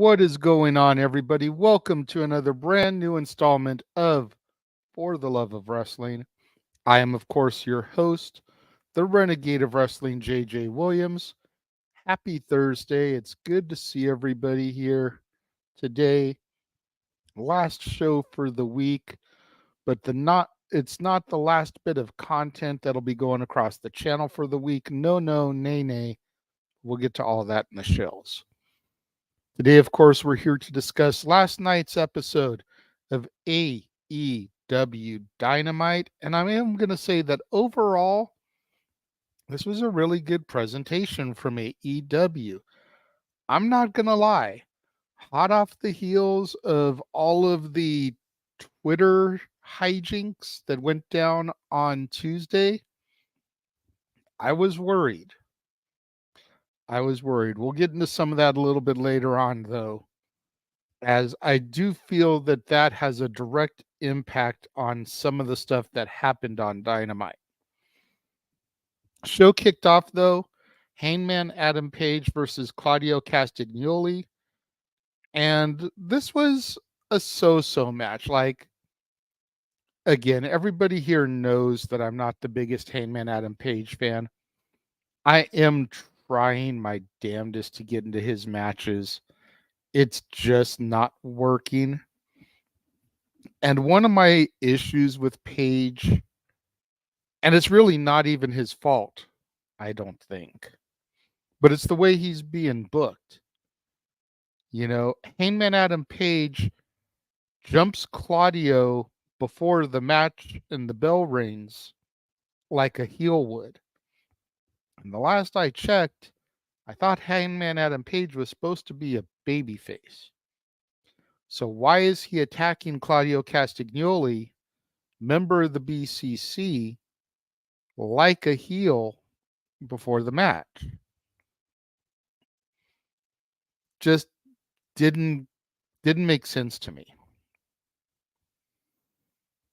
What is going on, everybody? Welcome to another brand new installment of For the Love of Wrestling. I am, of course, your host, the Renegade of Wrestling, JJ Williams. Happy Thursday. It's good to see everybody here today. Last show for the week, but it's not the last bit of content that'll be going across the channel for the week. No, nay. We'll get to all that in the shells. Today, of course, we're here to discuss last night's episode of AEW Dynamite. And I am going to say that overall, this was a really good presentation from AEW. I'm not going to lie. Hot off the heels of all of the Twitter hijinks that went down on Tuesday, I was worried. We'll get into some of that a little bit later on, though, as I do feel that that has a direct impact on some of the stuff that happened on Dynamite. Show kicked off, though, Hangman Adam Page versus Claudio Castagnoli, and this was a so-so match. Like, again, everybody here knows that I'm not the biggest Hangman Adam Page fan. I am trying my damnedest to get into his matches. It's just not working. And one of my issues with Page, and it's really not even his fault, I don't think, but it's the way he's being booked. You know, Hangman Adam Page jumps Claudio before the match and the bell rings like a heel would. And the last I checked, I thought Hangman Adam Page was supposed to be a babyface. So why is he attacking Claudio Castagnoli, member of the BCC, like a heel before the match? Just didn't make sense to me.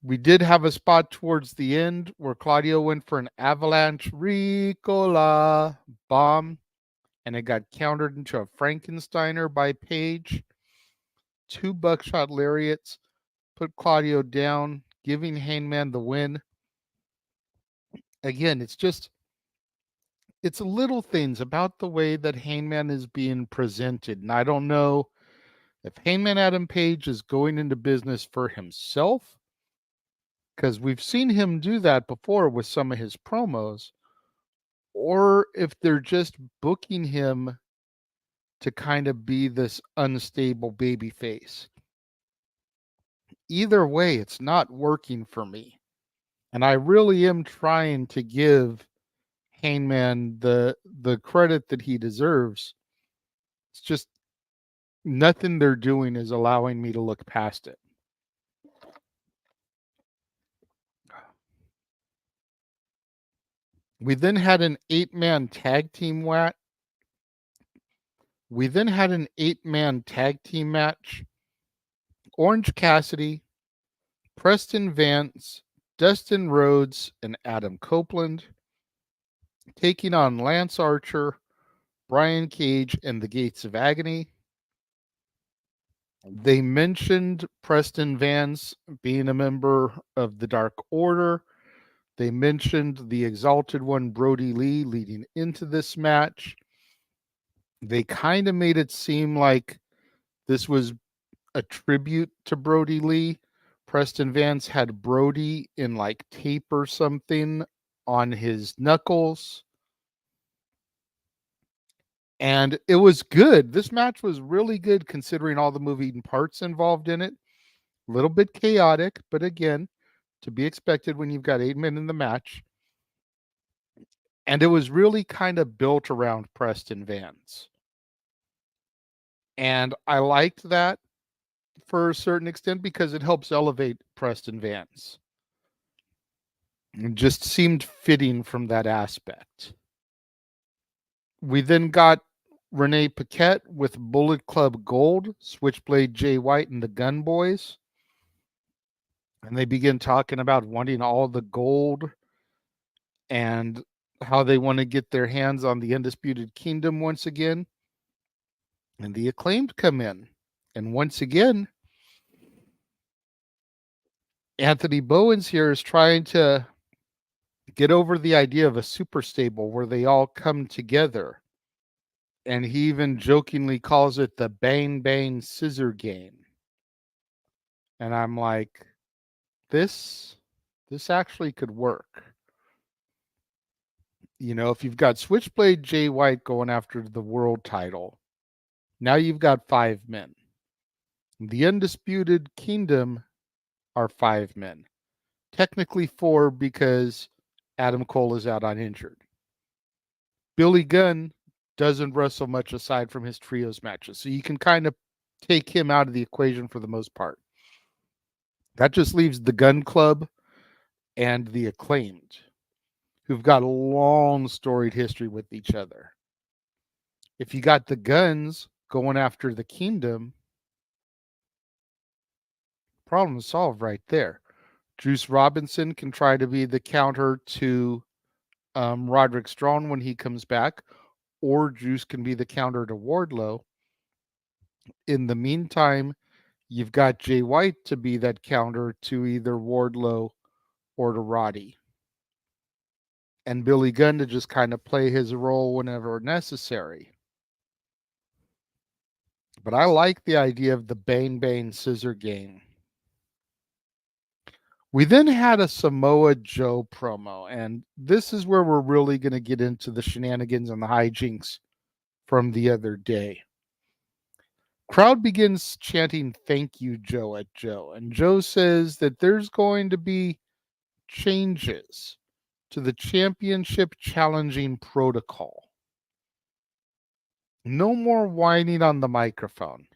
We did have a spot towards the end where Claudio went for an avalanche Ricola bomb, and it got countered into a Frankensteiner by Page. 2 buckshot lariats put Claudio down, giving Hangman the win. Again, it's little things about the way that Hangman is being presented. And I don't know if Hangman Adam Page is going into business for himself, because we've seen him do that before with some of his promos, or if they're just booking him to kind of be this unstable baby face. Either way, it's not working for me. And I really am trying to give Hangman the credit that he deserves. It's just nothing they're doing is allowing me to look past it. We then had an 8-man tag team match. Orange Cassidy, Preston Vance, Dustin Rhodes, and Adam Copeland taking on Lance Archer, Brian Cage, and the Gates of Agony. They mentioned Preston Vance being a member of the Dark Order. They mentioned the Exalted One, Brody Lee, leading into this match. They kind of made it seem like this was a tribute to Brody Lee. Preston Vance had Brody in like tape or something on his knuckles. And it was good. This match was really good considering all the moving parts involved in it. A little bit chaotic, but again, to be expected when you've got 8 men in the match. And it was really kind of built around Preston Vance. And I liked that for a certain extent because it helps elevate Preston Vance. It just seemed fitting from that aspect. We then got Renee Paquette with Bullet Club Gold, Switchblade Jay White, and the Gun Boys. And they begin talking about wanting all the gold and how they want to get their hands on the Undisputed Kingdom once again. And the Acclaimed come in. And once again, Anthony Bowens here is trying to get over the idea of a super stable where they all come together. And he even jokingly calls it the Bang Bang Scissor Game. And I'm like, this actually could work. You know, if you've got Switchblade Jay White going after the world title, now you've got 5 men. The Undisputed Kingdom are 5 men. Technically 4 because Adam Cole is out on injured. Billy Gunn doesn't wrestle much aside from his trios matches, so you can kind of take him out of the equation for the most part. That just leaves the Gun Club and the Acclaimed, who've got a long storied history with each other. If you got the Guns going after the Kingdom, problem solved right there. Juice Robinson can try to be the counter to Roderick Strong when he comes back, or Juice can be the counter to Wardlow. In the meantime, you've got Jay White to be that counter to either Wardlow or to Roddy. And Billy Gunn to just kind of play his role whenever necessary. But I like the idea of the Bang Bang Scissor Game. We then had a Samoa Joe promo, and this is where we're really going to get into the shenanigans and the hijinks from the other day. Crowd begins chanting "Thank you, Joe" at Joe, and Joe says that there's going to be changes to the championship challenging protocol. No more whining on the microphone.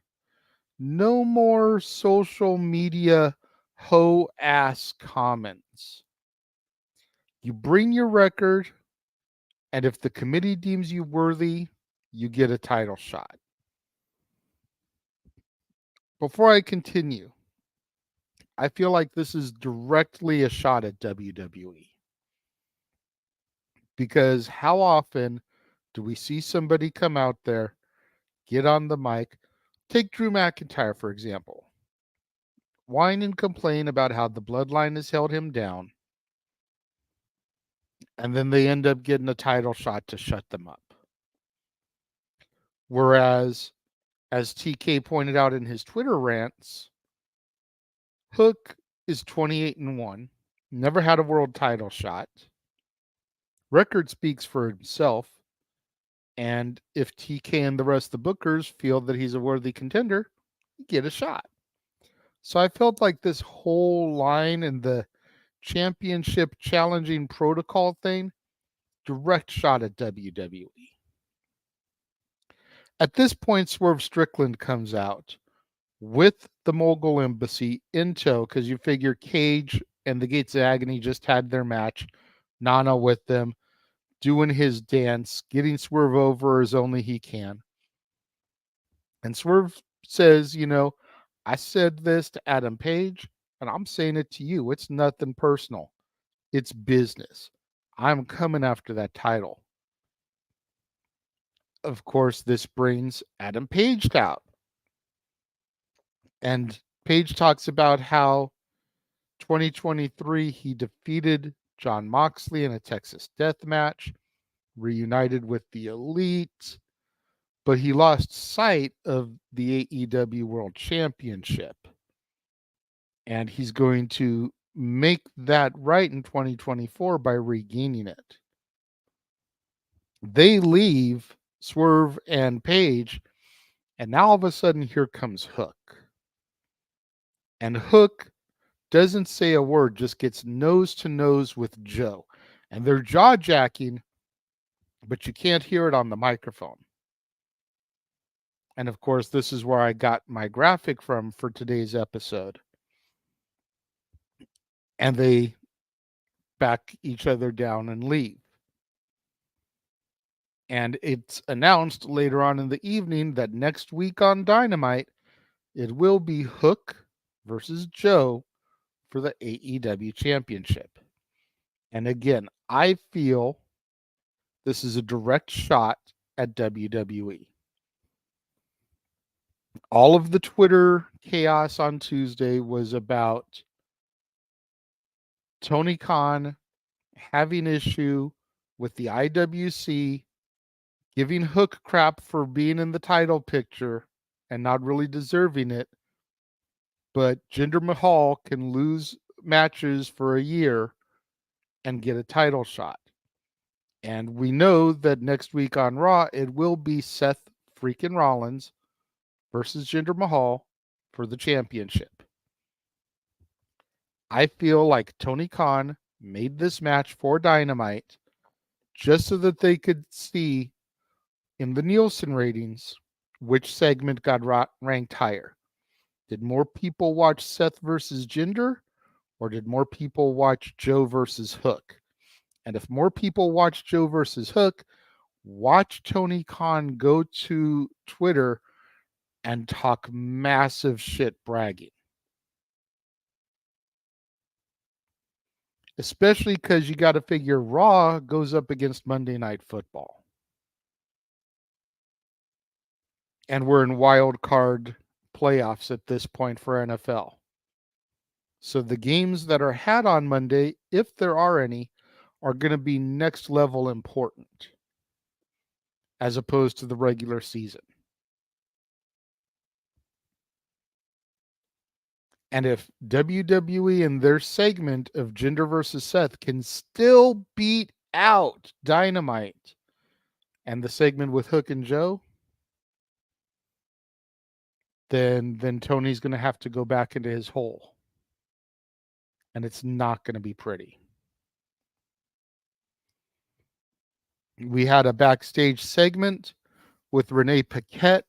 No more social media hoe ass comments. You bring your record, and if the committee deems you worthy, you get a title shot. Before I continue, I feel like this is directly a shot at WWE. Because how often do we see somebody come out there, get on the mic? Take Drew McIntyre, for example. Whine and complain about how the bloodline has held him down, and then they end up getting a title shot to shut them up. Whereas, as TK pointed out in his Twitter rants, Hook is 28-1, never had a world title shot. Record speaks for himself. And if TK and the rest of the bookers feel that he's a worthy contender, you get a shot. So I felt like this whole line and the championship challenging protocol thing, direct shot at WWE. At this point, Swerve Strickland comes out with the Mogul Embassy in tow because you figure Cage and the Gates of Agony just had their match. Nana with them, doing his dance, getting Swerve over as only he can. And Swerve says, you know, I said this to Adam Page, and I'm saying it to you. It's nothing personal. It's business. I'm coming after that title. Of course, this brings Adam Page out. And Page talks about how 2023 he defeated John Moxley in a Texas death match, reunited with the Elite, but he lost sight of the AEW World Championship. And he's going to make that right in 2024 by regaining it. They leave Swerve and Page, and now all of a sudden here comes Hook. And Hook doesn't say a word, just gets nose to nose with Joe. And they're jaw jacking, but you can't hear it on the microphone. And of course, this is where I got my graphic from for today's episode. And they back each other down and leave. And it's announced later on in the evening that next week on Dynamite, it will be Hook versus Joe for the AEW Championship. And again, I feel this is a direct shot at WWE. All of the Twitter chaos on Tuesday was about Tony Khan having issue with the IWC giving Hook crap for being in the title picture and not really deserving it, but Jinder Mahal can lose matches for a year and get a title shot. And we know that next week on Raw, it will be Seth freaking Rollins versus Jinder Mahal for the championship. I feel like Tony Khan made this match for Dynamite just so that they could see in the Nielsen ratings which segment got ranked higher. Did more people watch Seth versus Jinder, or did more people watch Joe versus Hook? And if more people watch Joe versus Hook, watch Tony Khan go to Twitter and talk massive shit bragging. Especially because you got to figure Raw goes up against Monday Night Football. And we're in wild card playoffs at this point for NFL. So the games that are had on Monday, if there are any, are going to be next level important as opposed to the regular season. And if WWE in their segment of Jinder versus Seth can still beat out Dynamite and the segment with Hook and Joe, then Tony's going to have to go back into his hole. And it's not going to be pretty. We had a backstage segment with Renee Paquette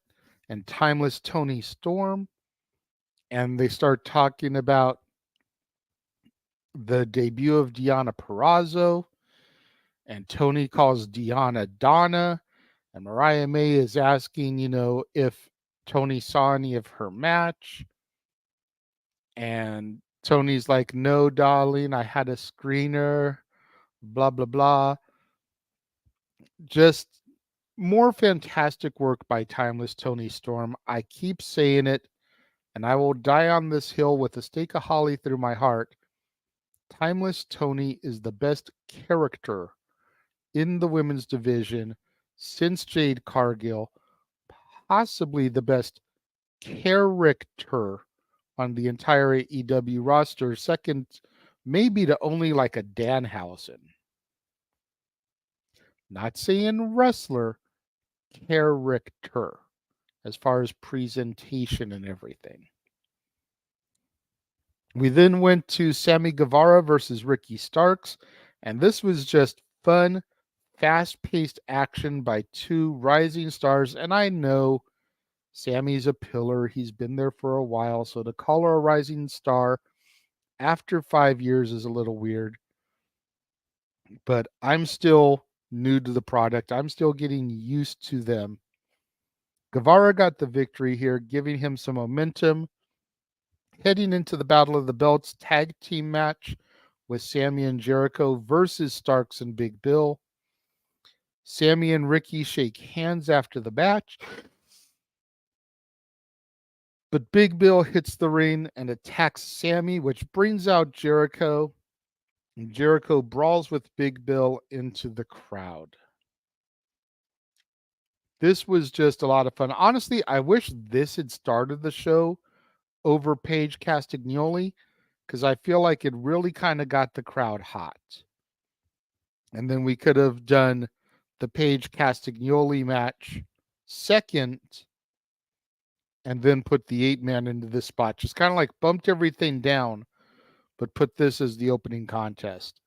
and Timeless Tony Storm. And they start talking about the debut of Deonna Purrazzo. And Tony calls Deonna Donna. And Mariah May is asking, if Tony saw any of her match. And Tony's like, no, darling, I had a screener, blah, blah, blah. Just more fantastic work by Timeless Tony Storm. I keep saying it, and I will die on this hill with a stake of holly through my heart. Timeless Tony is the best character in the women's division since Jade Cargill, possibly the best character on the entire AEW roster, second maybe to only like a Danhausen. Not saying wrestler, character, as far as presentation and everything. We then went to Sammy Guevara versus Ricky Starks, and this was just fun, fast-paced action by two rising stars. And I know Sammy's a pillar. He's been there for a while, so to call her a rising star after 5 years is a little weird. But I'm still new to the product. I'm still getting used to them. Guevara got the victory here, giving him some momentum. Heading into the Battle of the Belts tag team match with Sammy and Jericho versus Starks and Big Bill. Sammy and Ricky shake hands after the match. But Big Bill hits the ring and attacks Sammy, which brings out Jericho. And Jericho brawls with Big Bill into the crowd. This was just a lot of fun. Honestly, I wish this had started the show over Paige Castagnoli, because I feel like it really kind of got the crowd hot. And then we could have done the Paige Castagnoli match second and then put the 8-man into this spot. Just kind of like bumped everything down, but put this as the opening contest.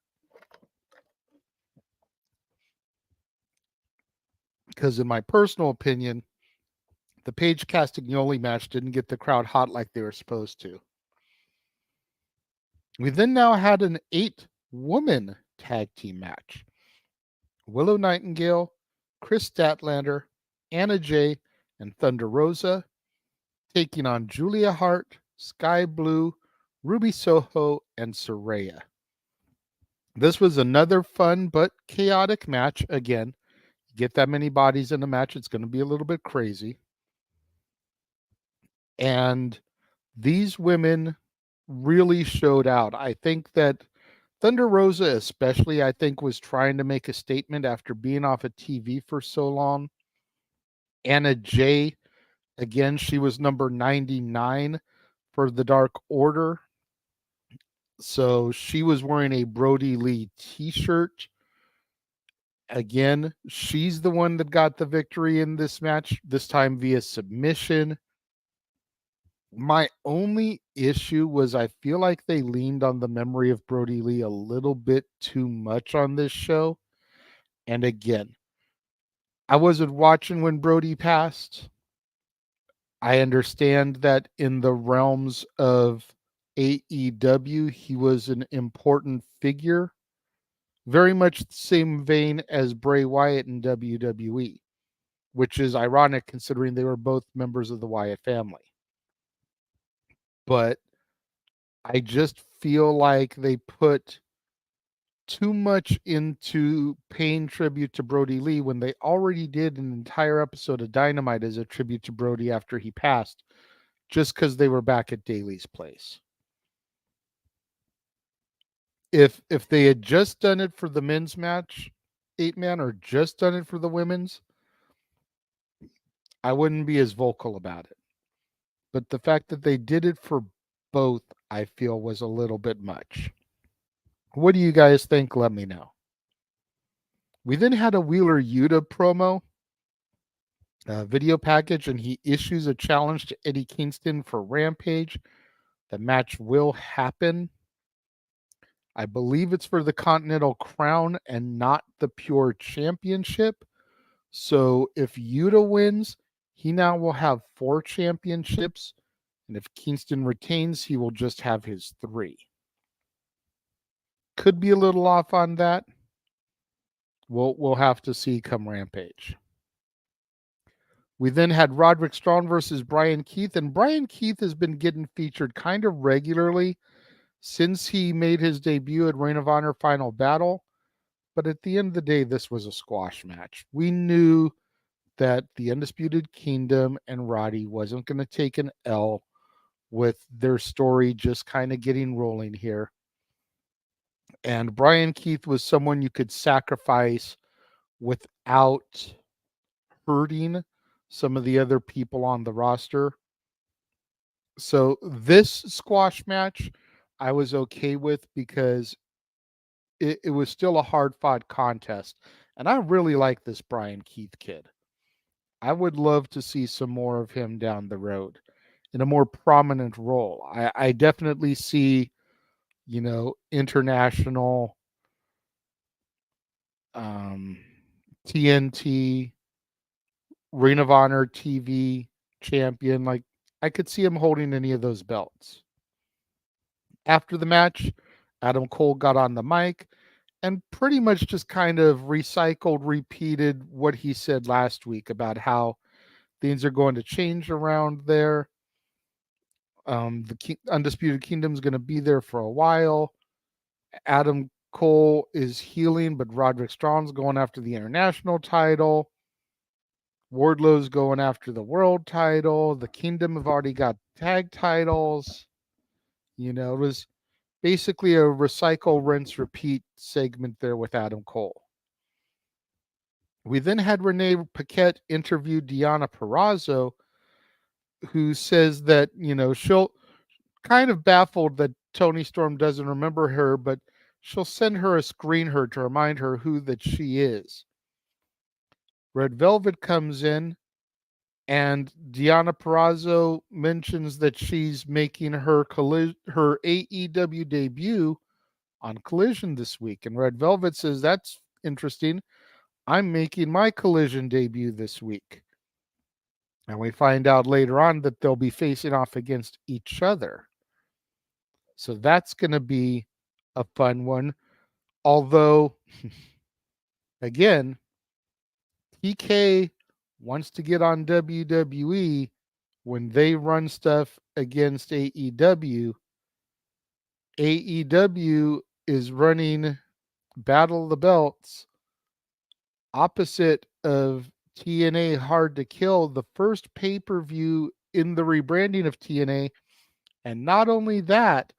Because in my personal opinion, the Paige Castagnoli match didn't get the crowd hot like they were supposed to. We then now had an 8-woman tag team match. Willow Nightingale, Chris Statlander, Anna Jay, and Thunder Rosa taking on Julia Hart, Sky Blue, Ruby Soho, and Saraya. This was another fun but chaotic match. Again, get that many bodies in a match, it's going to be a little bit crazy. And these women really showed out. I think that Thunder Rosa, especially, I think, was trying to make a statement after being off of TV for so long. Anna Jay, again, she was number 99 for the Dark Order. So she was wearing a Brody Lee t-shirt. Again, she's the one that got the victory in this match, this time via submission. My only issue was I feel like they leaned on the memory of Brody Lee a little bit too much on this show. And again, I wasn't watching when Brody passed. I understand that in the realms of AEW, he was an important figure, very much the same vein as Bray Wyatt in WWE, which is ironic considering they were both members of the Wyatt family. But I just feel like they put too much into paying tribute to Brody Lee when they already did an entire episode of Dynamite as a tribute to Brody after he passed, just because they were back at Daly's place. If they had just done it for the men's match, 8-man, or just done it for the women's, I wouldn't be as vocal about it. But the fact that they did it for both, I feel, was a little bit much. What do you guys think? Let me know. We then had a Wheeler Yuta promo video package, and he issues a challenge to Eddie Kingston for Rampage. The match will happen. I believe it's for the Continental Crown and not the Pure Championship. So if Yuta wins, he now will have 4 championships. And if Kingston retains, he will just have his 3. Could be a little off on that. We'll have to see come Rampage. We then had Roderick Strong versus Brian Keith, and Brian Keith has been getting featured kind of regularly since he made his debut at Ring of Honor Final Battle. But at the end of the day, this was a squash match. We knew that the Undisputed Kingdom and Roddy wasn't going to take an L with their story just kind of getting rolling here. And Brian Keith was someone you could sacrifice without hurting some of the other people on the roster. So this squash match I was okay with because it was still a hard-fought contest. And I really like this Brian Keith kid. I would love to see some more of him down the road in a more prominent role. I definitely see, international TNT, Ring of Honor TV champion. Like, I could see him holding any of those belts. After the match, Adam Cole got on the mic and pretty much just kind of repeated what he said last week about how things are going to change around there. The Undisputed Kingdom is going to be there for a while. Adam Cole is healing, but Roderick Strong's going after the international title. Wardlow's going after the world title. The Kingdom have already got tag titles. It was basically a recycle, rinse, repeat segment there with Adam Cole. We then had Renee Paquette interview Deonna Purrazzo, who says that, she'll kind of baffled that Toni Storm doesn't remember her, but she'll send her a screen herd to remind her who that she is. Red Velvet comes in, and Deonna Purrazzo mentions that she's making her AEW debut on Collision this week. And Red Velvet says, that's interesting. I'm making my Collision debut this week. And we find out later on that they'll be facing off against each other. So that's going to be a fun one. Although, again, TK wants to get on WWE when they run stuff against AEW. AEW is running Battle of the Belts opposite of TNA Hard to Kill. The first pay-per-view in the rebranding of TNA. And not only that,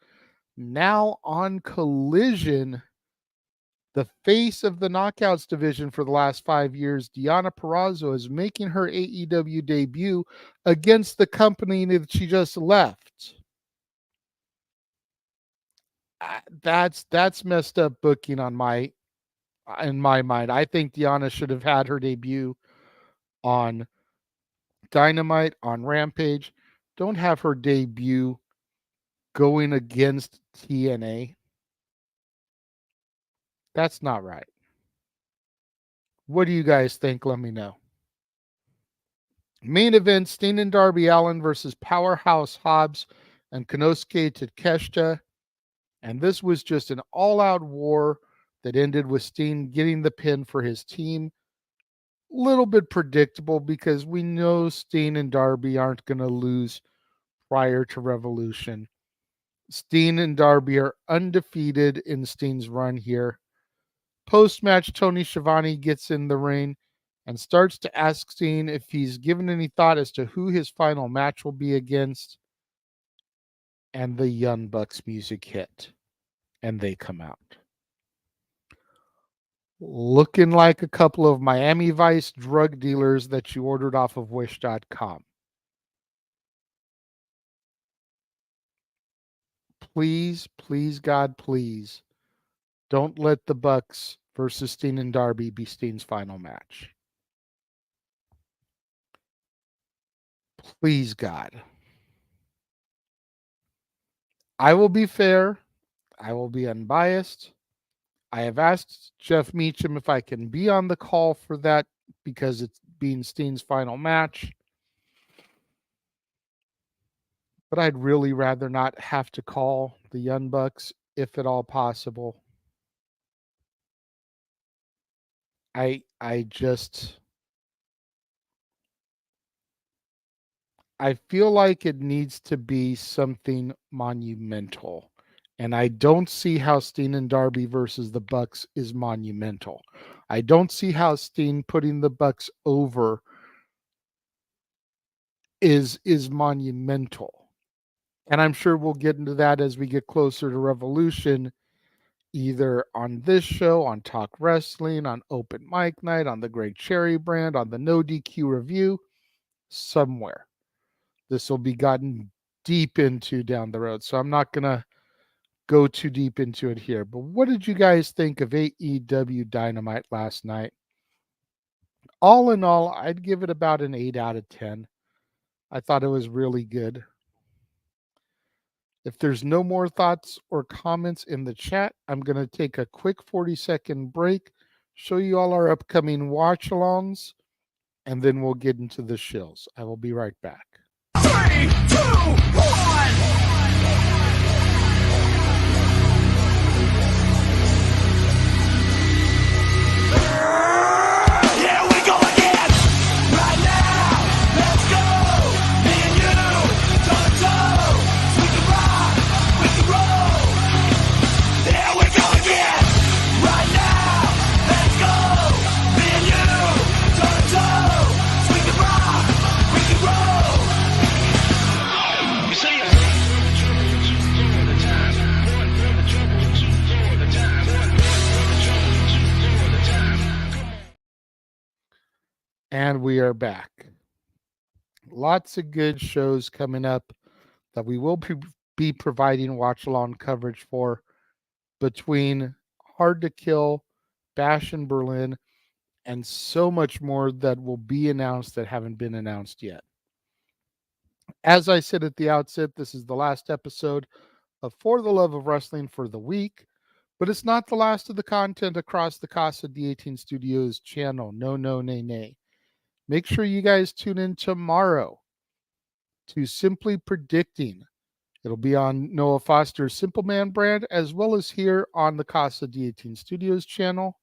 now on Collision, the face of the Knockouts division for the last 5 years, Deonna Purrazzo, is making her AEW debut against the company that she just left. That's messed up booking in my mind. I think Deonna should have had her debut on Dynamite, on Rampage. Don't have her debut going against TNA. That's not right. What do you guys think? Let me know. Main event, Steen and Darby Allin versus Powerhouse Hobbs and Konosuke Takeshita. And this was just an all-out war that ended with Steen getting the pin for his team. Little bit predictable because we know Steen and Darby aren't going to lose prior to Revolution. Steen and Darby are undefeated in Steen's run here. Post-match, Tony Schiavone gets in the ring and starts to ask Steen if he's given any thought as to who his final match will be against. And the Young Bucks music hit, and they come out. Looking like a couple of Miami Vice drug dealers that you ordered off of Wish.com. Please, please, God, please, don't let the Bucks versus Steen and Darby be Steen's final match. Please, God. I will be fair. I will be unbiased. I have asked Jeff Meacham if I can be on the call for that because it's being Steen's final match. But I'd really rather not have to call the Young Bucks if at all possible. I feel like it needs to be something monumental. And I don't see how Steen and Darby versus the Bucks is monumental. I don't see how Steen putting the Bucks over is monumental. And I'm sure we'll get into that as we get closer to Revolution, either on this show, on Talk Wrestling, on Open Mic Night, on the Greg Cherry brand, on the No DQ review, somewhere. This will be gotten deep into down the road. So I'm not going to go too deep into it here. But what did you guys think of AEW Dynamite last night? All in all, I'd give it about an 8 out of 10. I thought it was really good. If there's no more thoughts or comments in the chat, I'm going to take a quick 40-second break, show you all our upcoming watch-alongs, and then we'll get into the shills. I will be right back. 3, 2, 1. And we are back. Lots of good shows coming up that we will be providing watch-along coverage for between Hard to Kill, Bash in Berlin, and so much more that will be announced that haven't been announced yet. As I said at the outset, this is the last episode of For the Love of Wrestling for the week, but it's not the last of the content across the Casa D18 Studios channel. No, nay, nay. Make sure you guys tune in tomorrow to Simply Predicting. It'll be on Noah Foster's Simple Man brand, as well as here on the Casa D18 Studios channel,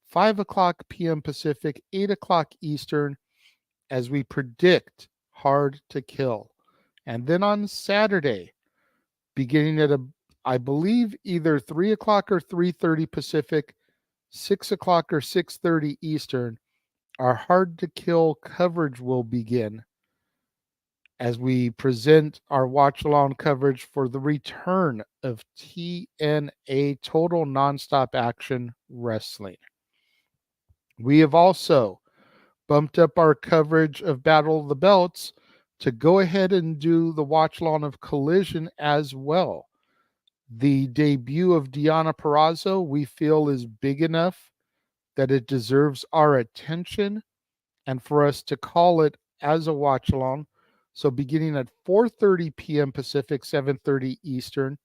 5 o'clock p.m. Pacific, 8 o'clock Eastern, as we predict Hard to Kill. And then on Saturday, beginning at I believe either 3 o'clock or 3:30 Pacific, 6 o'clock or 6:30 Eastern, our Hard to Kill coverage will begin. as we present our watch along coverage for the return of TNA Total Nonstop Action Wrestling. We have also bumped up our coverage of Battle of the Belts to go ahead and do the watch along of Collision as well. The debut of Deonna Purrazzo we feel is big enough that it deserves our attention and for us to call it as a watch along. So beginning at 4:30 p.m. Pacific, 7:30 Eastern,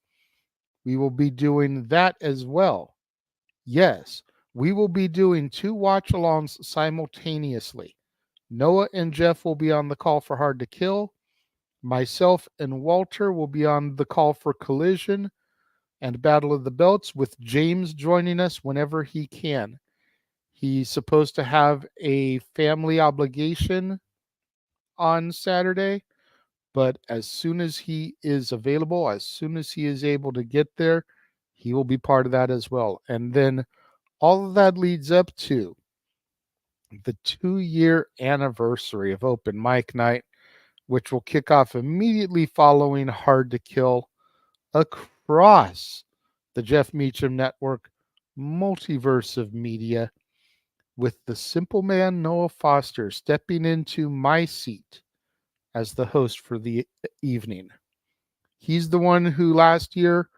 we will be doing that as well. Yes, we will be doing 2 watch alongs simultaneously. Noah and Jeff will be on the call for Hard to Kill. Myself and Walter will be on the call for Collision and Battle of the Belts, with James joining us whenever he can. He's supposed to have a family obligation on Saturday, but as soon as he is available, as soon as he is able to get there, he will be part of that as well. And then all of that leads up to the 2-year anniversary of Open Mic Night, which will kick off immediately following Hard to Kill across the Jeff Meacham Network multiverse of media, with the simple man Noah Foster stepping into my seat as the host for the evening. He's the one who last year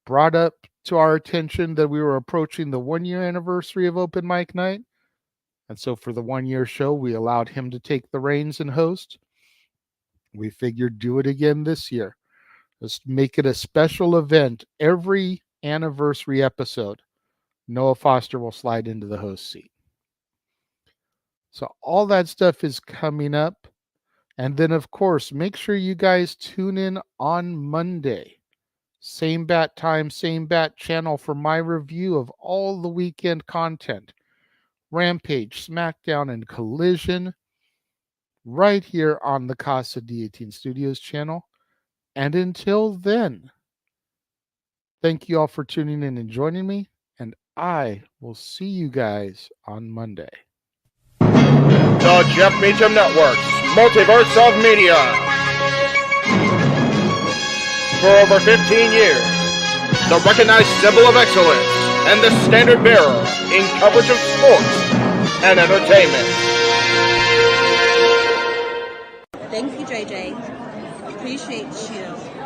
brought up to our attention that we were approaching the 1-year anniversary of Open Mic Night. And so for the 1-year show, we allowed him to take the reins and host. We figured do it again this year. Let's make it a special event. Every anniversary episode, Noah Foster will slide into the host seat. So all that stuff is coming up. And then, of course, make sure you guys tune in on Monday. Same bat time, same bat channel for my review of all the weekend content. Rampage, SmackDown, and Collision right here on the Casa Guillotine Studios channel. And until then, thank you all for tuning in and joining me, and I will see you guys on Monday. The Jeff Meacham Network's multiverse of media. For over 15 years, the recognized symbol of excellence and the standard bearer in coverage of sports and entertainment. Thank you, JJ. Appreciate you.